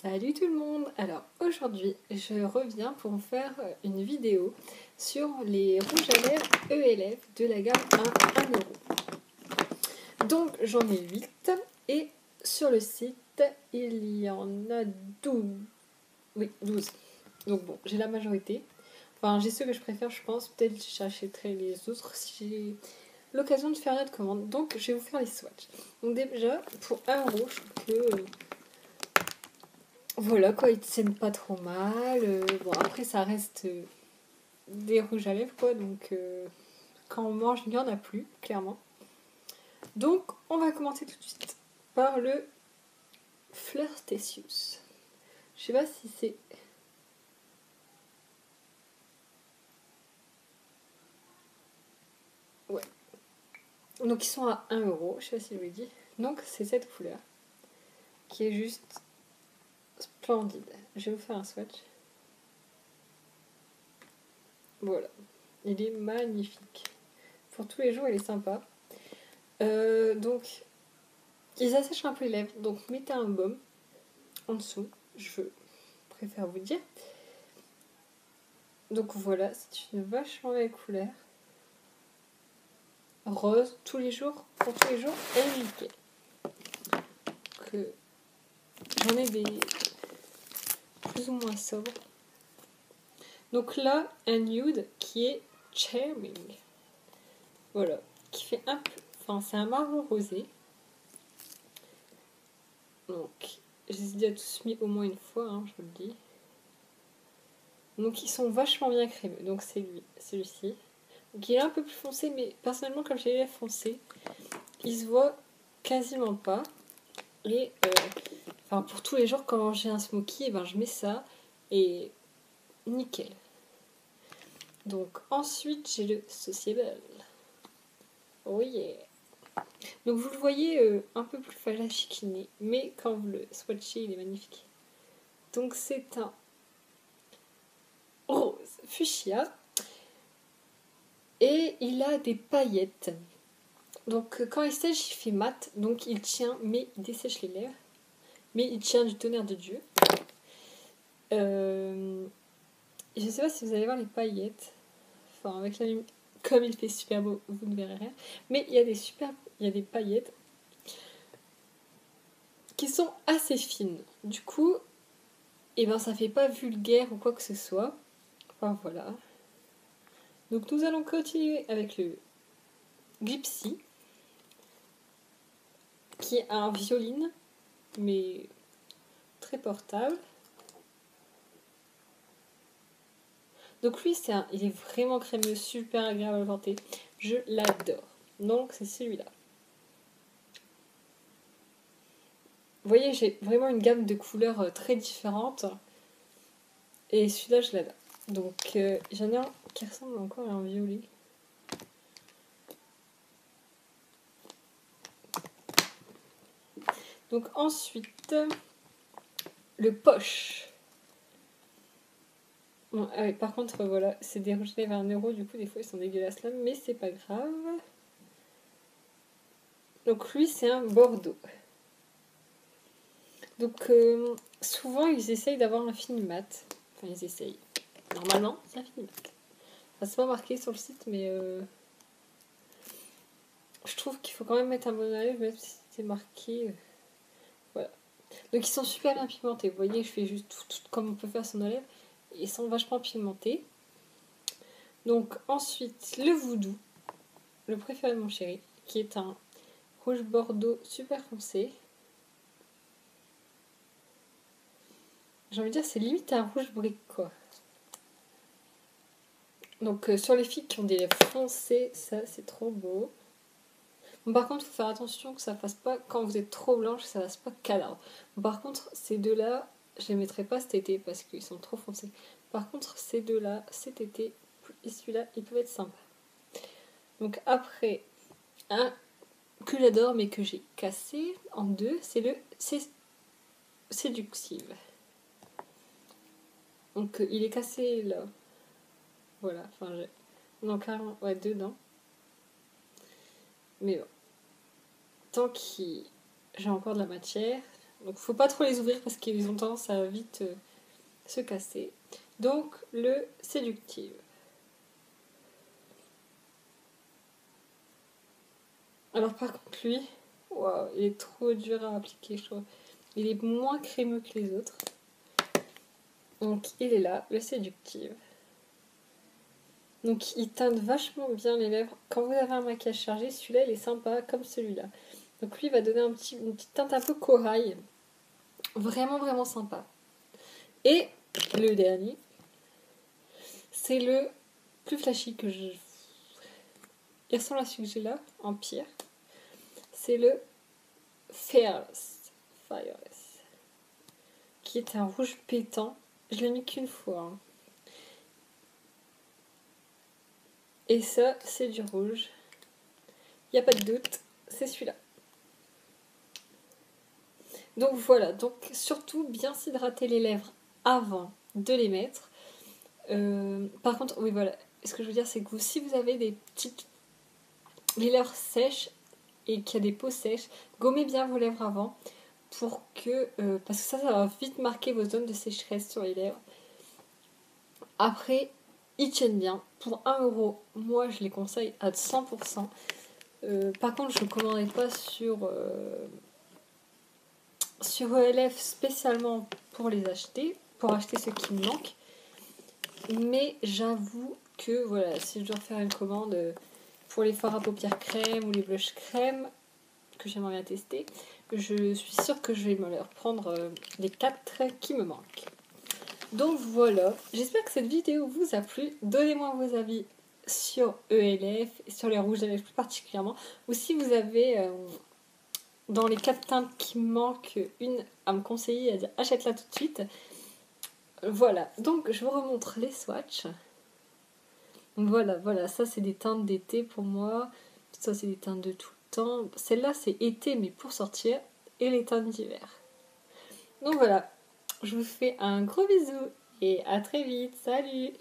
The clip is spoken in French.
Salut tout le monde! Alors aujourd'hui je reviens pour vous faire une vidéo sur les rouges à lèvres ELF de la gamme 1€. Donc j'en ai 8 et sur le site il y en a 12. Oui, 12. Donc bon, j'ai la majorité. Enfin j'ai ceux que je préfère je pense, peut-être j'achèterai les autres si j'ai l'occasion de faire une commande. Donc je vais vous faire les swatchs. Donc déjà pour 1€, je trouve que... Voilà quoi, ils tiennent pas trop mal. Bon, après, ça reste des rouges à lèvres quoi, donc quand on mange, il n'y en a plus, clairement. Donc, on va commencer tout de suite par le Flirtatious. Je sais pas si c'est. Ouais. Donc, ils sont à 1€, je sais pas si je vous l'ai dit. Donc, c'est cette couleur qui est juste splendide. Je vais vous faire un swatch. Voilà. Il est magnifique. Pour tous les jours, il est sympa. Donc, ils assèchent un peu les lèvres, donc mettez un baume en dessous, je préfère vous dire. Donc voilà, c'est une vachement belle couleur. Rose, tous les jours, pour tous les jours, et nickel. J'en ai des plus ou moins sobres. Donc là, un nude qui est charming. Voilà, qui fait un peu... Enfin, c'est un marron rosé. Donc, je les ai déjà tous mis au moins une fois, hein, je vous le dis. Donc ils sont vachement bien crémeux. Donc c'est lui, celui-ci. Donc il est un peu plus foncé, mais personnellement comme j'ai les lèvres foncées, il se voit quasiment pas. Et enfin pour tous les jours quand j'ai un smoky, et ben je mets ça et nickel. Donc ensuite j'ai le Sociable. Oh yeah. Donc vous le voyez un peu plus falachiquiné, mais quand vous le swatchez il est magnifique. Donc c'est un rose fuchsia. Et il a des paillettes. Donc quand il sèche, il fait mat. Donc il tient, mais il dessèche les lèvres. Mais il tient du tonnerre de Dieu. Je ne sais pas si vous allez voir les paillettes. Enfin, avec la lumière. Comme il fait super beau, vous ne verrez rien. Mais il y a des paillettes qui sont assez fines. Du coup, et ben, ça fait pas vulgaire ou quoi que ce soit. Enfin, voilà. Donc nous allons continuer avec le Gypsy. Qui est un violine, mais très portable. Donc lui, il est vraiment crémeux, super agréable à porter. Je l'adore. Donc c'est celui-là. Vous voyez, j'ai vraiment une gamme de couleurs très différentes. Et celui-là, je l'adore. Donc j'en ai un qui ressemble encore à un violet. Donc ensuite, le poche. Bon, par contre, voilà, c'est des rouges à lèvres à 1€, du coup, des fois, ils sont dégueulasses là, mais c'est pas grave. Donc lui, c'est un Bordeaux. Donc souvent, ils essayent d'avoir un fini mat. Enfin, ils essayent. Normalement, c'est un fini mat. Enfin, c'est pas marqué sur le site, mais je trouve qu'il faut quand même mettre un bon oeil, même si c'est marqué. Voilà. Donc ils sont super bien pigmentés. Vous voyez, je fais juste tout comme on peut faire son lèvres. Ils sont vachement pigmentés. Donc ensuite, le Voodoo, le préféré de mon chéri, qui est un rouge bordeaux super foncé. J'ai envie de dire, c'est limite un rouge brique, quoi. Donc sur les filles qui ont des lèvres foncées, ça c'est trop beau. Bon, par contre, il faut faire attention que ça fasse pas, quand vous êtes trop blanche, ça fasse pas cadavre. Bon, par contre, ces deux-là, je les mettrai pas cet été parce qu'ils sont trop foncés. Par contre, ces deux-là, cet été, et celui-là, ils peuvent être sympas. Donc après, un que j'adore mais que j'ai cassé en deux, c'est le Séductive. Donc il est cassé là. Voilà, enfin j'ai... Non, carrément, ouais, dedans. Mais bon. Tant que j'ai encore de la matière, Donc faut pas trop les ouvrir parce qu'ils ont tendance à vite se casser. Donc le Séductive. Alors par contre lui, wow, il est trop dur à appliquer, je trouve. Il est moins crémeux que les autres. Donc il est là, le Séductive. Donc il teinte vachement bien les lèvres. Quand vous avez un maquillage chargé, celui-là il est sympa comme celui-là. Donc lui il va donner une petite teinte un peu corail. Vraiment vraiment sympa. Et le dernier, c'est le plus flashy que je... Il ressemble à celui que j'ai là, en pire. C'est le Fearless, qui est un rouge pétant. Je l'ai mis qu'une fois. Hein. Et ça, c'est du rouge. Il n'y a pas de doute, c'est celui-là. Donc voilà, donc surtout bien s'hydrater les lèvres avant de les mettre. Par contre, oui voilà, ce que je veux dire c'est que si vous avez des petites les lèvres sèches et qu'il y a des peaux sèches, gommez bien vos lèvres avant pour que parce que ça va vite marquer vos zones de sécheresse sur les lèvres. Après, ils tiennent bien. Pour 1€, moi je les conseille à 100%. Par contre, je ne commanderai pas sur ELF spécialement pour les acheter, pour acheter ce qui me manque. Mais j'avoue que voilà, si je dois faire une commande pour les fards à paupières crème ou les blushs crème que j'aimerais bien tester, je suis sûre que je vais me leur prendre les 4 qui me manquent. Donc voilà, j'espère que cette vidéo vous a plu. Donnez-moi vos avis sur ELF, sur les rouges à lèvres plus particulièrement, ou si vous avez dans les 4 teintes qui me manquent une à me conseiller, à dire achète-la tout de suite. Voilà, donc je vous remontre les swatchs. Voilà, ça c'est des teintes d'été pour moi, ça c'est des teintes de tout le temps. Celle-là c'est été mais pour sortir, et les teintes d'hiver. Donc voilà, je vous fais un gros bisou et à très vite, salut!